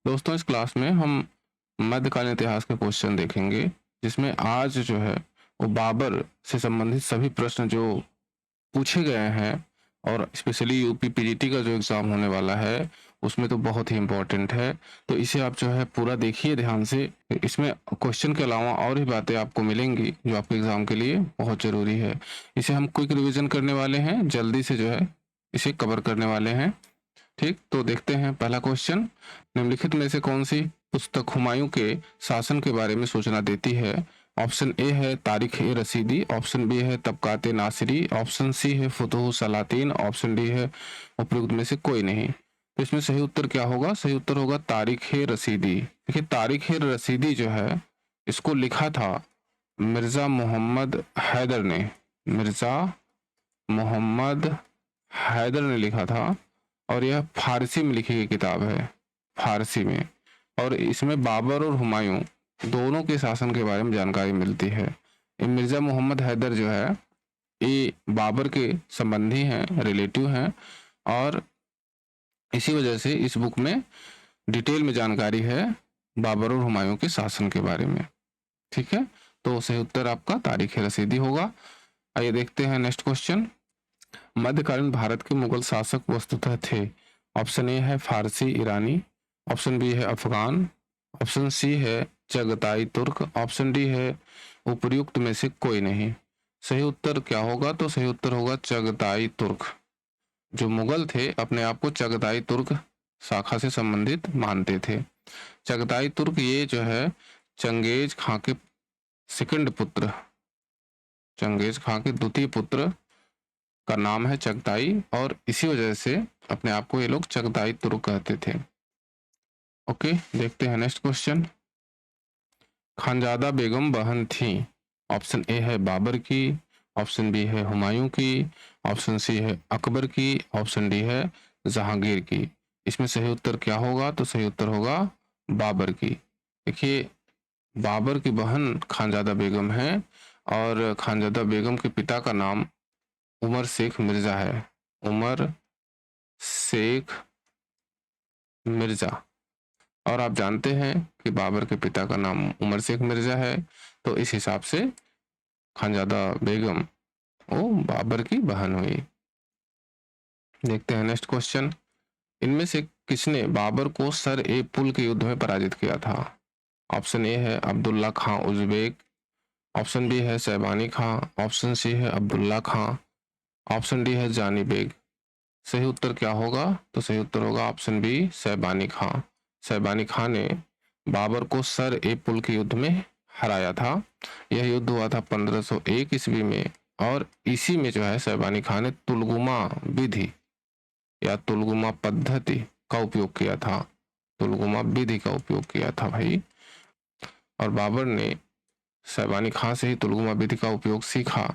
दोस्तों इस क्लास में हम मध्यकालीन इतिहास के क्वेश्चन देखेंगे, जिसमें आज जो है वो बाबर से संबंधित सभी प्रश्न जो पूछे गए हैं और स्पेशली यूपी पीजीटी का जो एग्ज़ाम होने वाला है, उसमें तो बहुत ही इम्पोर्टेंट है। तो इसे आप जो है पूरा देखिए ध्यान से। इसमें क्वेश्चन के अलावा और भी बातें आपको मिलेंगी जो आपके एग्ज़ाम के लिए बहुत ज़रूरी है। इसे हम क्विक रिवीजन करने वाले हैं, जल्दी से जो है इसे कवर करने वाले हैं। ठीक, तो देखते हैं पहला क्वेश्चन। निम्नलिखित में से कौन सी पुस्तक हुमायूं के शासन के बारे में सूचना देती है? ऑप्शन ए है तारिख ए रसीदी, ऑप्शन बी है तबकाते नासिरी, ऑप्शन सी है फुतुह सलातीन, ऑप्शन डी है उपयुक्त में से कोई नहीं। तो इसमें सही उत्तर क्या होगा? सही उत्तर होगा तारिख ए रसीदी। देखिए तारिख ए रसीदी जो है इसको लिखा था मिर्जा मोहम्मद हैदर ने। मिर्जा मोहम्मद हैदर ने लिखा था और यह फारसी में लिखी गई किताब है, फारसी में। और इसमें बाबर और हुमायूं दोनों के शासन के बारे में जानकारी मिलती है। ये मिर्जा मोहम्मद हैदर जो है ये बाबर के संबंधी हैं, रिलेटिव हैं, और इसी वजह से इस बुक में डिटेल में जानकारी है बाबर और हुमायूं के शासन के बारे में। ठीक है, तो सही उत्तर आपका तारीख रसीदी होगा। आइए देखते हैं नेक्स्ट क्वेश्चन। मध्यकालीन भारत के मुगल शासक वस्तुतः थे। ऑप्शन ए है फारसी ईरानी, ऑप्शन बी है अफगान, ऑप्शन सी है चगताई तुर्क, ऑप्शन डी है उपर्युक्त में से कोई नहीं। सही उत्तर क्या होगा? तो सही उत्तर होगा चगताई तुर्क। जो मुगल थे अपने आप को चगताई तुर्क शाखा से संबंधित मानते थे। चगताई तुर्क ये जो है चंगेज खां के सेकंड पुत्र, चंगेज खां के द्वितीय पुत्र का नाम है चगताई, और इसी वजह से अपने आप को ये लोग चगताई तुर्क कहते थे। ओके, देखते हैं नेक्स्ट क्वेश्चन। खानजादा बेगम बहन थी। ऑप्शन ए है बाबर की, ऑप्शन बी है हुमायूं की, ऑप्शन सी है अकबर की, ऑप्शन डी है जहांगीर की। इसमें सही उत्तर क्या होगा? तो सही उत्तर होगा बाबर की। देखिए बाबर की बहन खानजादा बेगम है और खानजादा बेगम के पिता का नाम उमर शेख मिर्जा है। उमर शेख मिर्जा। और आप जानते हैं कि बाबर के पिता का नाम उमर शेख मिर्जा है, तो इस हिसाब से खानजादा बेगम वो बाबर की बहन हुई। देखते हैं नेक्स्ट क्वेश्चन। इनमें से किसने बाबर को सर ए पुल के युद्ध में पराजित किया था? ऑप्शन ए है अब्दुल्ला खां उज़्बेक, ऑप्शन बी है शैबानी खां, ऑप्शन सी है अब्दुल्ला खां, ऑप्शन डी है जानी बेग। सही उत्तर क्या होगा? तो सही उत्तर होगा ऑप्शन बी शैबानी खां। शैबानी खां ने बाबर को सर ए पुल के युद्ध में हराया था। यह युद्ध हुआ था 1501 ईस्वी में, और इसी में जो है शैबानी खां ने तुलगुमा विधि या तुलगुमा पद्धति का उपयोग किया था। तुलगुमा विधि का उपयोग किया था भाई, और बाबर ने शैबानी खां से ही तुलगुमा विधि का उपयोग सीखा,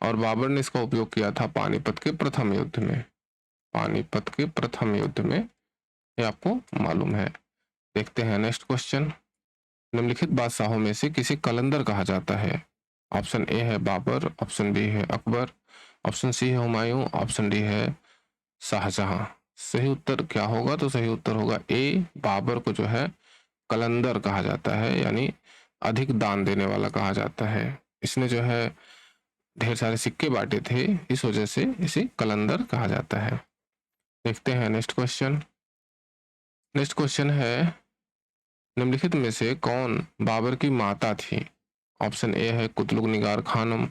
और बाबर ने इसका उपयोग किया था पानीपत के प्रथम युद्ध में। पानीपत के प्रथम युद्ध में, ये आपको मालूम है। देखते हैं नेक्स्ट क्वेश्चन। निम्नलिखित बादशाहों में से किसे कलंदर कहा जाता है? ऑप्शन ए है बाबर, ऑप्शन बी है अकबर, ऑप्शन सी है हुमायूं, ऑप्शन डी है शाहजहां। सही उत्तर क्या होगा? तो सही उत्तर होगा ए, बाबर को जो है कलंदर कहा जाता है, यानी अधिक दान देने वाला कहा जाता है। इसने जो है ढेर सारे सिक्के बांटे थे, इस वजह से इसे कलंदर कहा जाता है। देखते हैं नेक्स्ट क्वेश्चन। नेक्स्ट क्वेश्चन है निम्नलिखित में से कौन बाबर की माता थी? ऑप्शन ए है कुतलुग निगार खानम,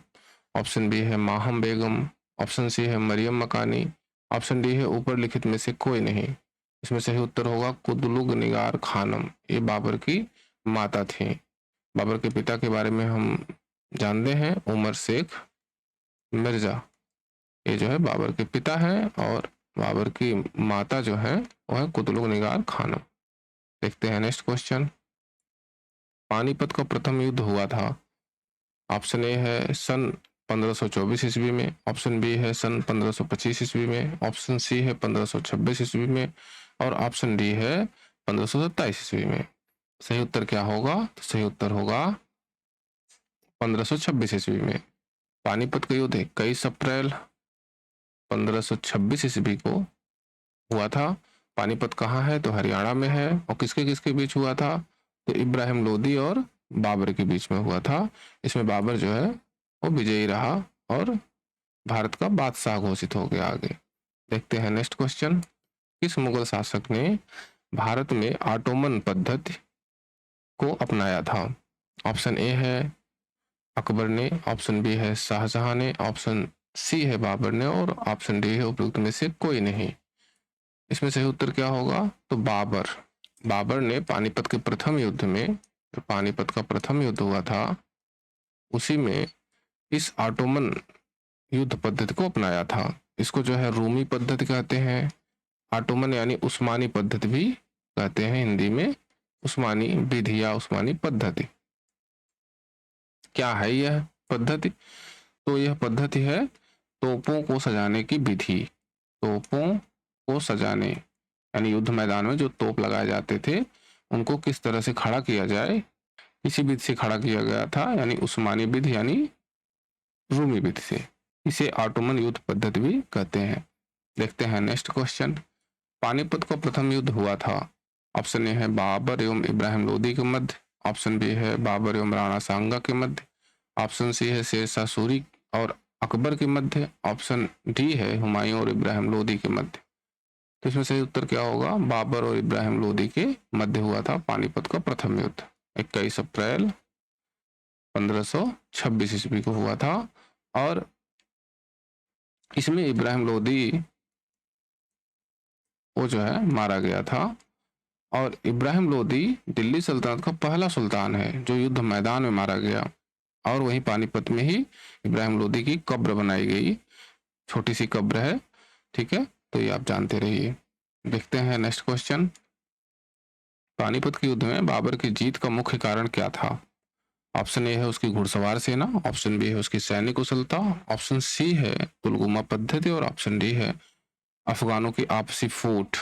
ऑप्शन बी है माहम बेगम, ऑप्शन सी है मरियम मकानी, ऑप्शन डी है ऊपर लिखित में से कोई नहीं। इसमें सही उत्तर होगा कुतलुग निगार खानम। ये बाबर की माता थी। बाबर के पिता के बारे में हम जानते हैं, उमर शेख मिर्जा। ये जो है बाबर के पिता हैं, और बाबर की माता जो है वो है कुतलुग निगार खानम। देखते हैं नेक्स्ट क्वेश्चन। पानीपत का प्रथम युद्ध हुआ था। ऑप्शन ए है सन 1524 ईस्वी में, ऑप्शन बी है सन 1525 ईस्वी में, ऑप्शन सी है 1526 ईस्वी में, और ऑप्शन डी है 1527 ईस्वी में। सही उत्तर क्या होगा? तो सही उत्तर होगा 1526 ईस्वी में। पानीपत का युद्ध 21 अप्रैल 1526 ईस्वी को हुआ था, पानीपत कहाँ है? तो हरियाणा में है। और किसके किसके बीच हुआ था? तो इब्राहिम लोदी और बाबर के बीच में हुआ था। इसमें बाबर जो है वो विजयी रहा और भारत का बादशाह घोषित हो गया। आगे देखते हैं नेक्स्ट क्वेश्चन। किस मुगल शासक ने भारत में ऑटोमन पद्धति को अपनाया था? ऑप्शन ए है अकबर ने, ऑप्शन बी है शाहजहां ने, ऑप्शन सी है बाबर ने और ऑप्शन डी है उपयुक्त में से कोई नहीं। इसमें सही उत्तर क्या होगा? तो बाबर। बाबर ने पानीपत के प्रथम युद्ध में, जो पानीपत का प्रथम युद्ध हुआ था, उसी में इस ऑटोमन युद्ध पद्धति को अपनाया था। इसको जो है रूमी पद्धति कहते हैं। ऑटोमन यानी उस्मानी पद्धति भी कहते हैं हिंदी में। उस्मानी विधि या उस्मानी पद्धति। क्या है यह पद्धति? तो यह पद्धति है तोपों को सजाने की विधि। तोपों को सजाने यानी युद्ध मैदान में जो तोप लगाए जाते थे उनको किस तरह से खड़ा किया जाए, इसी विधि से खड़ा किया गया था, यानी उस्मानी विधि यानी रूमी विधि से। इसे ऑटोमन युद्ध पद्धति भी कहते हैं। देखते हैं नेक्स्ट क्वेश्चन। पानीपत का प्रथम युद्ध हुआ था। ऑप्शन ए है बाबर एवं इब्राहिम लोदी के मध्य, ऑप्शन बी है बाबर एवं राणा सांगा के मध्य, ऑप्शन सी है शेरशाह सूरी और अकबर के मध्य, ऑप्शन डी है हुमायूं और इब्राहिम लोदी के मध्य। तो इसमें सही उत्तर क्या होगा? बाबर और इब्राहिम लोदी के मध्य हुआ था पानीपत का प्रथम युद्ध। 21 अप्रैल 1526 ईस्वी को हुआ था और इसमें इब्राहिम लोदी वो जो है मारा गया था। और इब्राहिम लोदी दिल्ली सल्तनत का पहला सुल्तान है जो युद्ध मैदान में मारा गया। और वहीं पानीपत में ही इब्राहिम लोदी की कब्र बनाई गई, छोटी सी कब्र है। ठीक है, तो ये आप जानते रहिए। देखते हैं नेक्स्ट क्वेश्चन। पानीपत के युद्ध में बाबर की जीत का मुख्य कारण क्या था? ऑप्शन ए है उसकी घुड़सवार सेना, ऑप्शन बी है उसकी सैन्य कुशलता, ऑप्शन सी है तुलगुमा पद्धति और ऑप्शन डी है अफगानों की आपसी फूट।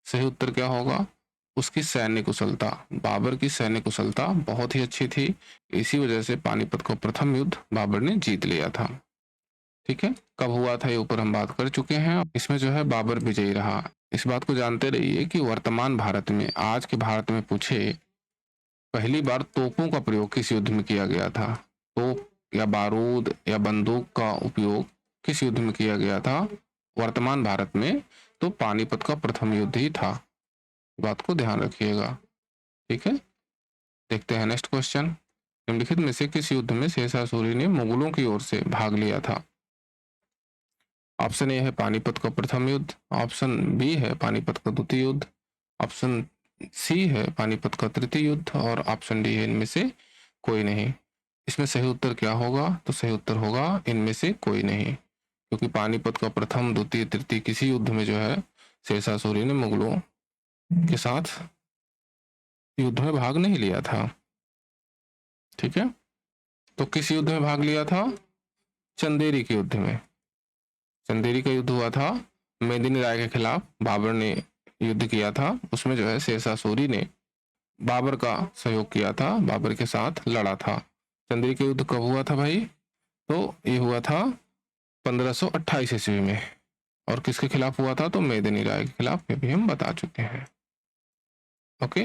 सही उत्तर क्या होगा? उसकी सैन्य कुशलता। बाबर की सैन्य कुशलता बहुत ही अच्छी थी, इसी वजह से पानीपत का प्रथम युद्ध बाबर ने जीत लिया था। ठीक है, कब हुआ था ये ऊपर हम बात कर चुके हैं। इसमें जो है बाबर विजयी रहा। इस बात को जानते रहिए कि वर्तमान भारत में, आज के भारत में पूछे पहली बार तोपों का प्रयोग किस युद्ध में किया गया था? तोप या बारूद या बंदूक का उपयोग किस युद्ध में किया गया था वर्तमान भारत में? तो पानीपत का प्रथम युद्ध ही था। बात को ध्यान रखिएगा। ठीक है, देखते हैं नेक्स्ट क्वेश्चन। निम्नलिखित में से किस युद्ध में शेरशाह सूरी ने मुगलों की ओर से भाग लिया था? ऑप्शन ए है पानीपत का प्रथम युद्ध, ऑप्शन बी है पानीपत का द्वितीय युद्ध, ऑप्शन सी है पानीपत का तृतीय युद्ध और ऑप्शन डी है इनमें से कोई नहीं। इसमें सही उत्तर क्या होगा? तो सही उत्तर होगा इनमें से कोई नहीं, क्योंकि पानीपत का प्रथम द्वितीय तृतीय किसी युद्ध में जो है शेरशाह सूरी ने मुगलों के साथ युद्ध में भाग नहीं लिया था। ठीक है, तो किस युद्ध में भाग लिया था? चंदेरी के युद्ध में। चंदेरी का युद्ध हुआ था, मेदिनी राय के खिलाफ बाबर ने युद्ध किया था। उसमें जो है शेरशाह सूरी ने बाबर का सहयोग किया था, बाबर के साथ लड़ा था। चंदेरी का युद्ध कब हुआ था भाई? तो ये हुआ था 1528 ईस्वी में। और किसके खिलाफ हुआ था? तो मेदिनी राय के खिलाफ, ये भी हम बता चुके हैं। ओके,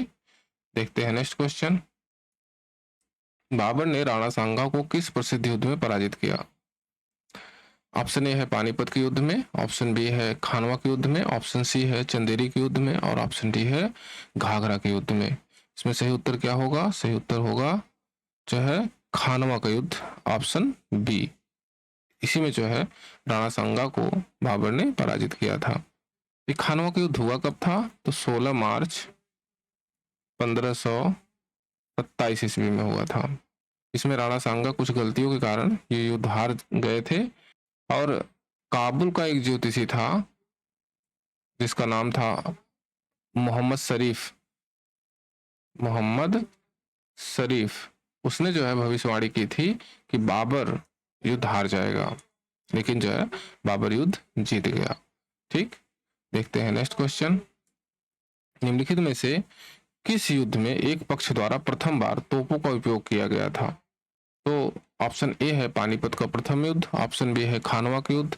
देखते हैं नेक्स्ट क्वेश्चन। बाबर ने राणा सांगा को किस प्रसिद्ध युद्ध में पराजित किया? ऑप्शन ए है पानीपत के युद्ध में, ऑप्शन बी है खानवा के युद्ध में, ऑप्शन सी है चंदेरी के युद्ध में और ऑप्शन डी है घाघरा के युद्ध में। इसमें सही उत्तर क्या होगा? सही उत्तर होगा जो है खानवा का युद्ध, ऑप्शन बी। इसी में जो है राणा सांगा को बाबर ने पराजित किया था। ये खानवा का युद्ध हुआ कब था? तो 16 मार्च 1527 ईस्वी में हुआ था। इसमें राणा सांगा कुछ गलतियों के कारण ये युद्ध हार गए थे। और काबुल का एक ज्योतिषी था जिसका नाम था मोहम्मद शरीफ, मोहम्मद शरीफ, उसने जो है भविष्यवाणी की थी कि बाबर युद्ध हार जाएगा, लेकिन जो है बाबर युद्ध जीत गया। ठीक, देखते हैं नेक्स्ट क्वेश्चन। निम्नलिखित में से किस युद्ध में एक पक्ष द्वारा प्रथम बार तोपों का उपयोग किया गया था? तो ऑप्शन ए है पानीपत का प्रथम युद्ध, ऑप्शन बी है खानवा का युद्ध,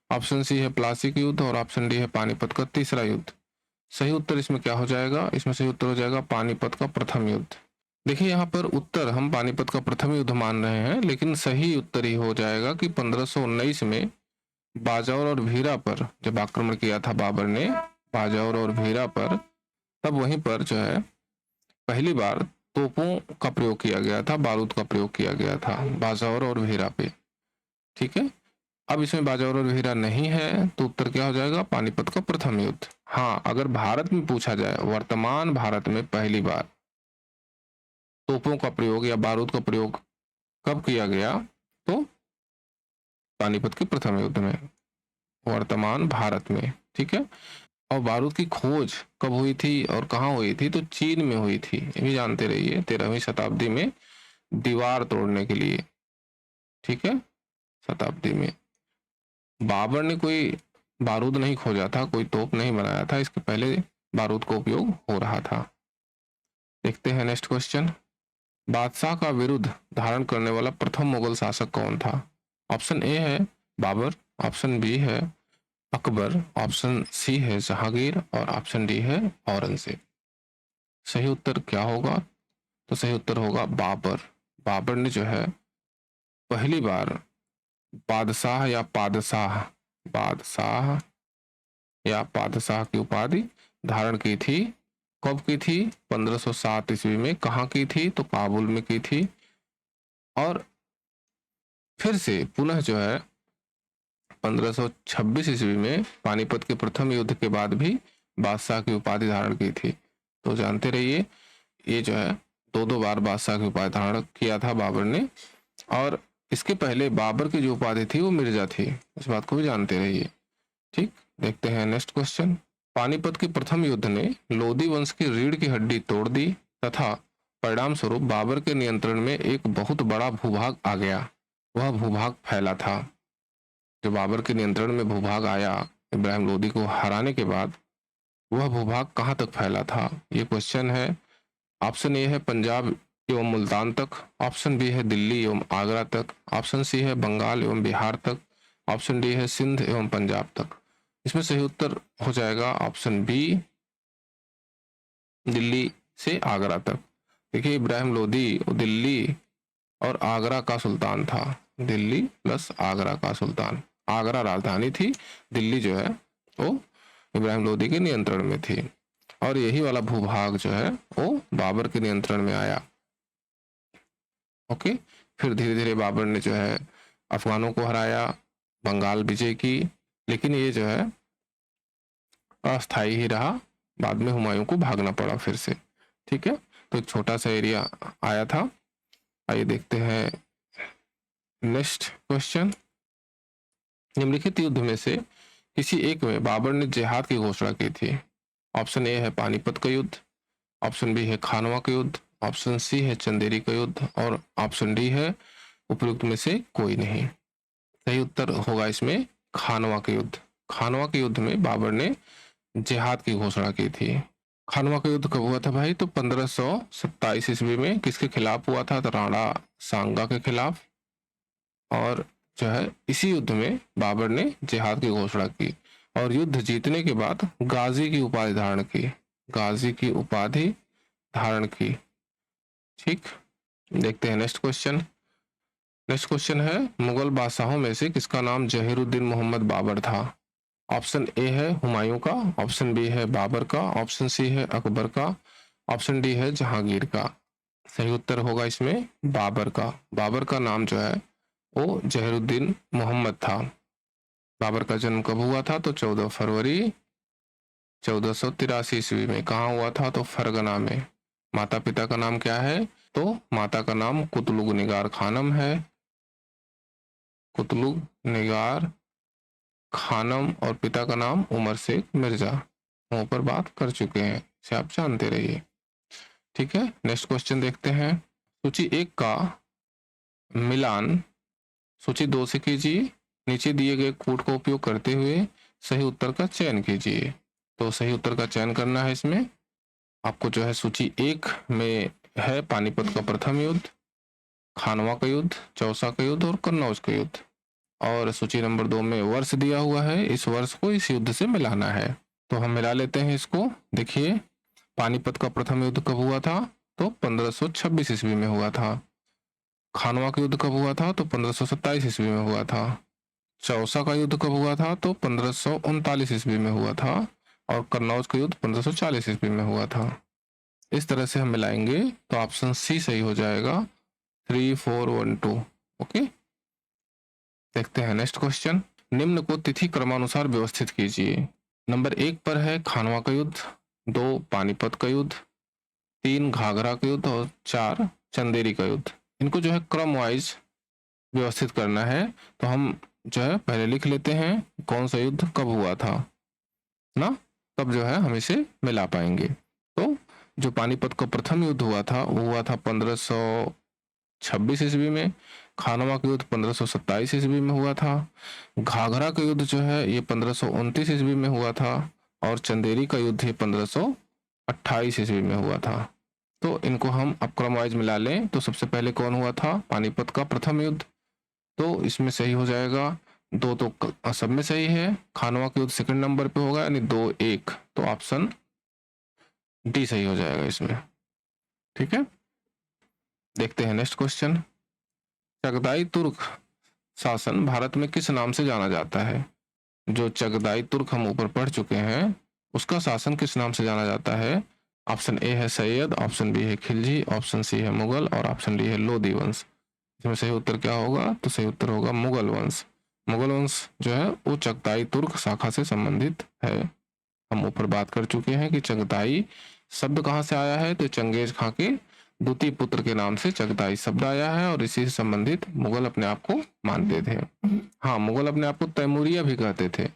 ऑप्शन सी है प्लासी का युद्ध और ऑप्शन डी है पानीपत का तीसरा युद्ध। सही उत्तर इसमें क्या हो जाएगा? इसमें सही उत्तर हो जाएगा पानीपत का प्रथम युद्ध। देखिए यहाँ पर उत्तर हम पानीपत का प्रथम युद्ध मान रहे हैं, लेकिन सही उत्तर ही हो जाएगा कि 1519 में बाजौर और भीरा पर जब आक्रमण किया था बाबर ने, बाजौर और भीरा पर, तब वहीं पर जो है पहली बार तोपों का प्रयोग किया गया था, बारूद का प्रयोग किया गया था बाजौर और भीरा पे। ठीक है, अब इसमें बाजौर और भीरा नहीं है तो उत्तर क्या हो जाएगा? पानीपत का प्रथम युद्ध। हाँ, अगर भारत में पूछा जाए वर्तमान भारत में पहली बार तोपों का प्रयोग या बारूद का प्रयोग कब किया गया, तो पानीपत के प्रथम युद्ध में, वर्तमान भारत में। ठीक है, और बारूद की खोज कब हुई थी और कहाँ हुई थी? तो चीन में हुई थी, ये भी जानते रहिए, 13वीं शताब्दी में दीवार तोड़ने के लिए। ठीक है, शताब्दी में बाबर ने कोई बारूद नहीं खोजा था, कोई तोप नहीं बनाया था, इसके पहले बारूद का उपयोग हो रहा था। देखते हैं नेक्स्ट क्वेश्चन। बादशाह का विरुद्ध धारण करने वाला प्रथम मुगल शासक कौन था? ऑप्शन ए है बाबर, ऑप्शन बी है अकबर, ऑप्शन सी है जहांगीर और ऑप्शन डी है औरंगजेब। सही उत्तर क्या होगा? तो सही उत्तर होगा बाबर। बाबर ने जो है पहली बार बादशाह या पादशाह, बादशाह या पादशाह की उपाधि धारण की थी। कब की थी? 1507 ईस्वी में। कहाँ की थी? तो काबुल में की थी। और फिर से पुनः जो है 1526 ईस्वी में पानीपत के प्रथम युद्ध के बाद भी बादशाह की उपाधि धारण की थी। तो जानते रहिए ये जो है दो बार बादशाह की उपाधि धारण किया था बाबर ने, और इसके पहले बाबर की जो उपाधि थी वो मिर्जा थी, इस बात को भी जानते रहिए। ठीक, देखते हैं नेक्स्ट क्वेश्चन। पानीपत के प्रथम युद्ध ने लोदी वंश की रीढ़ की हड्डी तोड़ दी तथा परिणाम स्वरूप बाबर के नियंत्रण में एक बहुत बड़ा भूभाग आ गया। वह भूभाग फैला था। जो बाबर के नियंत्रण में भूभाग आया इब्राहिम लोदी को हराने के बाद, वह भूभाग कहाँ तक फैला था? ये क्वेश्चन है। ऑप्शन ए है पंजाब एवं मुल्तान तक, ऑप्शन बी है दिल्ली एवं आगरा तक, ऑप्शन सी है बंगाल एवं बिहार तक, ऑप्शन डी है सिंध एवं पंजाब तक। इसमें सही उत्तर हो जाएगा ऑप्शन बी, दिल्ली से आगरा तक। देखिए इब्राहिम लोदी दिल्ली और आगरा का सुल्तान था, दिल्ली प्लस आगरा का सुल्तान। आगरा राजधानी थी, दिल्ली जो है वो इब्राहिम लोदी के नियंत्रण में थी, और यही वाला भूभाग जो है वो बाबर के नियंत्रण में आया। ओके, फिर धीरे धीरे बाबर ने जो है अफगानों को हराया, बंगाल विजय की, लेकिन ये जो है अस्थाई ही रहा, बाद में हुमायूं को भागना पड़ा फिर से। ठीक है, तो एक छोटा सा एरिया आया था। आइए देखते हैं नेक्स्ट क्वेश्चन। निम्नलिखित युद्ध में से किसी एक में बाबर ने जिहाद की घोषणा की थी? ऑप्शन ए है पानीपत का युद्ध, ऑप्शन बी है खानवा का युद्ध, ऑप्शन सी है चंदेरी का युद्ध और ऑप्शन डी है उपयुक्त में से कोई नहीं। सही उत्तर होगा इसमें खानवा का युद्ध। खानवा के युद्ध में बाबर ने जिहाद की घोषणा की थी। खानवा का युद्ध कब हुआ था भाई? तो 1527 ईस्वी में। किसके खिलाफ हुआ था? तो राणा सांगा के खिलाफ। और जो है इसी युद्ध में बाबर ने जिहाद की घोषणा की और युद्ध जीतने के बाद गाजी की उपाधि धारण की, गाजी की उपाधि धारण की। ठीक, देखते हैं नेक्स्ट क्वेश्चन। नेक्स्ट क्वेश्चन है मुगल बादशाहों में से किसका नाम जहीरुद्दीन मोहम्मद बाबर था? ऑप्शन ए है हुमायूं का, ऑप्शन बी है बाबर का, ऑप्शन सी है अकबर का, ऑप्शन डी है जहांगीर का। सही उत्तर होगा इसमें बाबर का। बाबर का नाम जो है वो जहीरुद्दीन मोहम्मद था। बाबर का जन्म कब हुआ था? तो 14 फरवरी 1483 ईस्वी में। कहाँ हुआ था? तो फरगना में। माता पिता का नाम क्या है? तो माता का नाम कुतलुग निगार खानम है, कुतलुग निगार खानम, और पिता का नाम उमर शेख मिर्जा। वहां पर बात कर चुके हैं, इसे आप जानते रहिए। ठीक है, नेक्स्ट क्वेश्चन देखते हैं। सूची 1 का मिलान सूची 2 से कीजिए। नीचे दिए गए कोड का उपयोग करते हुए सही उत्तर का चयन कीजिए। तो सही उत्तर का चयन करना है। इसमें आपको जो है सूची 1 में है पानीपत का प्रथम युद्ध, खानवा का युद्ध, चौसा का युद्ध और कन्नौज का युद्ध। और सूची नंबर 2 में वर्ष दिया हुआ है, इस वर्ष को इस युद्ध से मिलाना है। तो हम मिला लेते हैं इसको। देखिए, पानीपत का प्रथम युद्ध कब हुआ था? तो 1526 ईस्वी में हुआ था। खानवा का युद्ध कब हुआ था? तो 1527 ईस्वी में हुआ था। चौसा का युद्ध कब हुआ था? तो 1539 ईस्वी में हुआ था। और कन्नौज का युद्ध 1540 ईस्वी में हुआ था। इस तरह से हम मिलाएंगे तो ऑप्शन सी सही हो जाएगा, 3 4 1 2। ओके, देखते हैं नेक्स्ट क्वेश्चन। निम्न को तिथि क्रमानुसार व्यवस्थित कीजिए। नंबर 1 पर है खानवा का युद्ध, 2 पानीपत का युद्ध, 3 घाघरा का युद्ध और 4 चंदेरी का युद्ध। इनको जो है क्रम वाइज व्यवस्थित करना है। तो हम जो है पहले लिख लेते हैं कौन सा युद्ध कब हुआ था ना, तब जो है हम इसे मिला पाएंगे। तो जो पानीपत का प्रथम युद्ध हुआ था वो हुआ था 1526 ईस्वी में। खानवा का युद्ध 1527 ईस्वी में हुआ था। घाघरा का युद्ध जो है ये 1529 ईस्वी में हुआ था। और चंदेरी का युद्ध ये 1528 ईस्वी में हुआ था। तो इनको हम अब क्रम वाइज मिला लें तो सबसे पहले कौन हुआ था? पानीपत का प्रथम युद्ध। तो इसमें सही हो जाएगा 2, तो सब में सही है। खानवा का युद्ध सेकंड नंबर पे होगा यानी 2 1, तो ऑप्शन डी सही हो जाएगा इसमें। ठीक है, देखते हैं नेक्स्ट क्वेश्चन। चगदाई तुर्क शासन भारत में किस नाम से जाना जाता है? जो चगदाई तुर्क हम ऊपर पढ़ चुके हैं उसका शासन किस नाम से जाना जाता है? ऑप्शन ए है सैयद, ऑप्शन बी है खिलजी, ऑप्शन सी है मुगल और ऑप्शन डी है लोदी वंश। इसमें सही उत्तर क्या होगा? तो सही उत्तर होगा मुगल वंश। मुगल वंश जो है वो चगताई तुर्क शाखा से संबंधित है। हम ऊपर बात कर चुके हैं कि चगताई शब्द कहाँ से आया है, तो चंगेज खां के द्वितीय पुत्र के नाम से चगताई शब्द आया है और इसी से संबंधित मुगल अपने आप को मानते थे। हाँ, मुगल अपने आप को तैमूरिया भी कहते थे,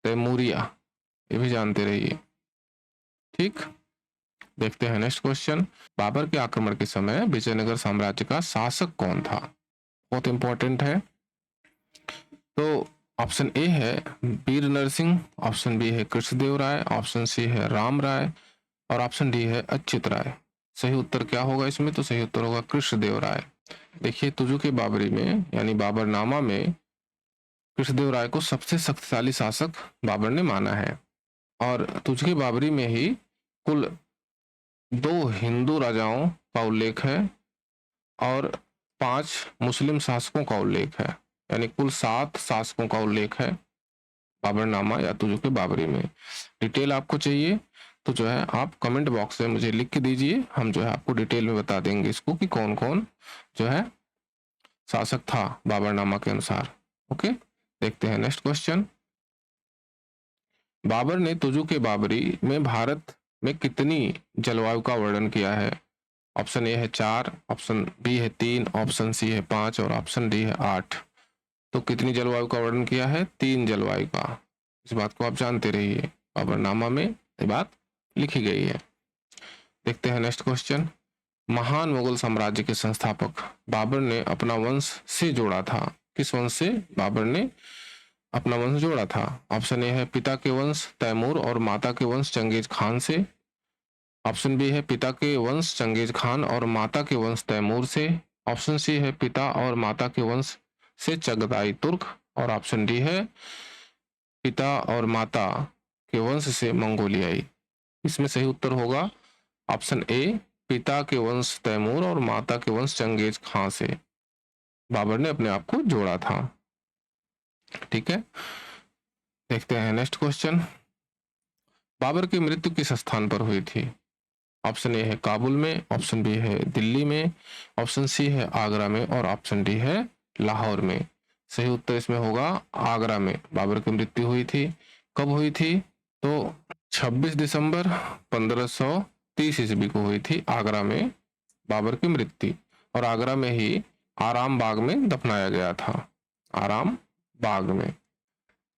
तैमूरिया, ये भी जानते रहिए। ठीक, देखते हैं नेक्स्ट क्वेश्चन। बाबर के आक्रमण के समय विजयनगर साम्राज्य का शासक कौन था? बहुत इंपॉर्टेंट है। तो ऑप्शन ए है वीर नरसिंह, ऑप्शन बी है कृष्णदेव राय, ऑप्शन सी है राम राय और ऑप्शन डी है अच्युत राय। सही उत्तर क्या होगा इसमें? तो सही उत्तर होगा कृष्णदेव राय। देखिए, तुजुक बाबरी में यानी बाबरनामा में कृष्णदेव राय को सबसे शक्तिशाली शासक बाबर ने माना है। और तुजुक बाबरी में ही कुल 2 हिंदू राजाओं का उल्लेख है और 5 मुस्लिम शासकों का उल्लेख है, यानी कुल 7 शासकों का उल्लेख है बाबरनामा या तुजुक बाबरी में। डिटेल आपको चाहिए तो जो है आप कमेंट बॉक्स में मुझे लिख के दीजिए, हम जो है आपको डिटेल में बता देंगे इसको कि कौन कौन जो है शासक था बाबरनामा के अनुसार। ओके, देखते हैं नेक्स्ट क्वेश्चन। बाबर ने तुजुक बाबरी में भारत में कितनी जलवायु का वर्णन किया है? ऑप्शन ए है 4, ऑप्शन बी है 3, ऑप्शन सी है 5 और ऑप्शन डी है 8। तो कितनी जलवायु का वर्णन किया है? 3 जलवायु का। इस बात को आप जानते रहिए, बाबरनामा में ये बात लिखी गई है। देखते हैं नेक्स्ट क्वेश्चन। महान मुगल साम्राज्य के संस्थापक बाबर ने अपना वंश से जोड़ा था। किस वंश से बाबर ने अपना वंश जोड़ा था? ऑप्शन ए है पिता के वंश तैमूर और माता के वंश चंगेज खान से, ऑप्शन बी है पिता के वंश चंगेज खान और माता के वंश तैमूर से, ऑप्शन सी है पिता और माता के वंश से चगताई तुर्क और ऑप्शन डी है पिता और माता के वंश से मंगोलियाई। इसमें सही उत्तर होगा ऑप्शन ए, पिता के वंश तैमूर और माता के वंश चंगेज खां से बाबर ने अपने आप को जोड़ा था। ठीक है, देखते हैं नेक्स्ट क्वेश्चन। बाबर की मृत्यु किस स्थान पर हुई थी? ऑप्शन ए है काबुल में, ऑप्शन बी है दिल्ली में, ऑप्शन सी है आगरा में और ऑप्शन डी है लाहौर में। सही उत्तर इसमें होगा आगरा में बाबर की मृत्यु हुई थी। कब हुई थी? तो 26 दिसंबर 1530 ईस्वी को हुई थी आगरा में बाबर की मृत्यु। और आगरा में ही आराम बाग में दफनाया गया था, आराम बाग में।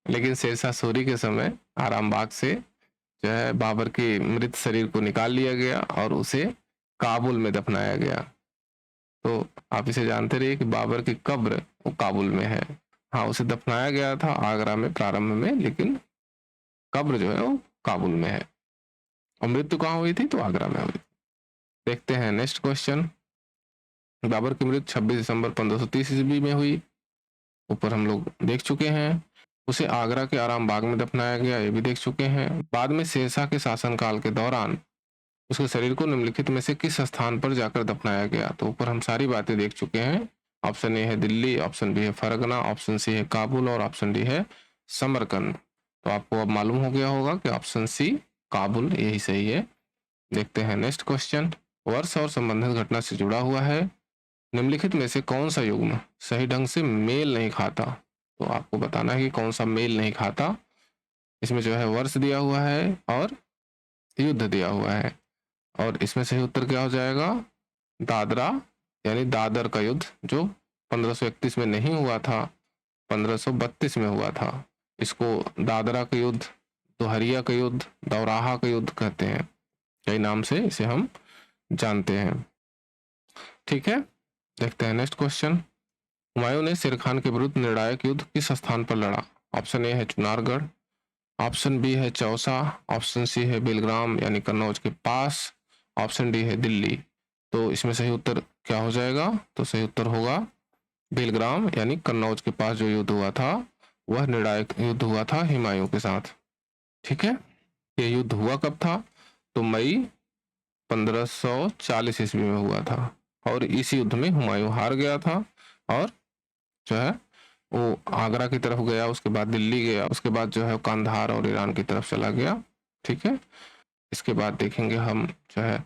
लेकिन शेरशाह सूरी के समय आराम बाग से जो है बाबर के मृत शरीर को निकाल लिया गया और उसे काबुल में दफनाया गया। तो आप इसे जानते रहिए कि बाबर की कब्र वो काबुल में है। हाँ, उसे दफनाया गया था आगरा में प्रारंभ में, लेकिन कब्र जो है वो काबुल में है और मृत्यु कहाँ हुई थी? तो आगरा में हुई। देखते हैं नेक्स्ट क्वेश्चन। बाबर की मृत्यु 26 दिसंबर 1530 ईस्वी में हुई, ऊपर हम लोग देख चुके हैं। उसे आगरा के आराम बाग में दफनाया गया, ये भी देख चुके हैं। बाद में शेरशाह के शासनकाल के दौरान उसके शरीर को निम्नलिखित में से किस स्थान पर जाकर दफनाया गया? तो ऊपर हम सारी बातें देख चुके हैं। ऑप्शन ए है दिल्ली, ऑप्शन बी है फरगना, ऑप्शन सी है काबुल और ऑप्शन डी है समरकंद। तो आपको अब मालूम हो गया होगा कि ऑप्शन सी काबुल यही सही है। देखते हैं नेक्स्ट क्वेश्चन। वर्ष और संबंधित घटना से जुड़ा हुआ है। निम्नलिखित में से कौन सा युग्म सही ढंग से मेल नहीं खाता? तो आपको बताना है कि कौन सा मेल नहीं खाता। इसमें जो है वर्ष दिया हुआ है और युद्ध दिया हुआ है, और इसमें सही उत्तर क्या हो जाएगा? दादरा यानी दादर का युद्ध, जो 1531 में नहीं हुआ था, 1532 में हुआ था। इसको दादरा का युद्ध, दोहरिया का युद्ध, दौराहा का युद्ध कहते हैं। कई नाम से इसे हम जानते हैं। ठीक है, देखते हैं नेक्स्ट क्वेश्चन। हुमायूं ने शेर खान के विरुद्ध निर्णायक युद्ध किस स्थान पर लड़ा? ऑप्शन ए है चुनारगढ़, ऑप्शन बी है चौसा, ऑप्शन सी है बेलग्राम यानी कन्नौज के पास, ऑप्शन डी है दिल्ली। तो इसमें सही उत्तर क्या हो जाएगा? तो सही उत्तर होगा बेलग्राम यानी कन्नौज के पास जो युद्ध हुआ था वह निर्णायक युद्ध हुआ था हुमायूं के साथ। ठीक है, ये युद्ध हुआ कब था? तो मई 1540 ईस्वी में हुआ था, और इस युद्ध में हुमायूं हार गया था और जो है वो आगरा की तरफ गया, उसके बाद दिल्ली गया, उसके बाद जो है कांधार और ईरान की तरफ चला गया। ठीक है, इसके बाद देखेंगे हम जो है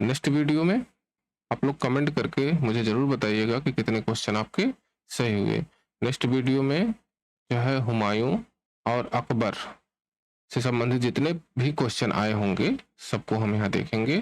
नेक्स्ट वीडियो में। आप लोग कमेंट करके मुझे जरूर बताइएगा कि कितने क्वेश्चन आपके सही हुए। नेक्स्ट वीडियो में जो है हुमायूं और अकबर से संबंधित जितने भी क्वेश्चन आए होंगे सबको हम यहाँ देखेंगे।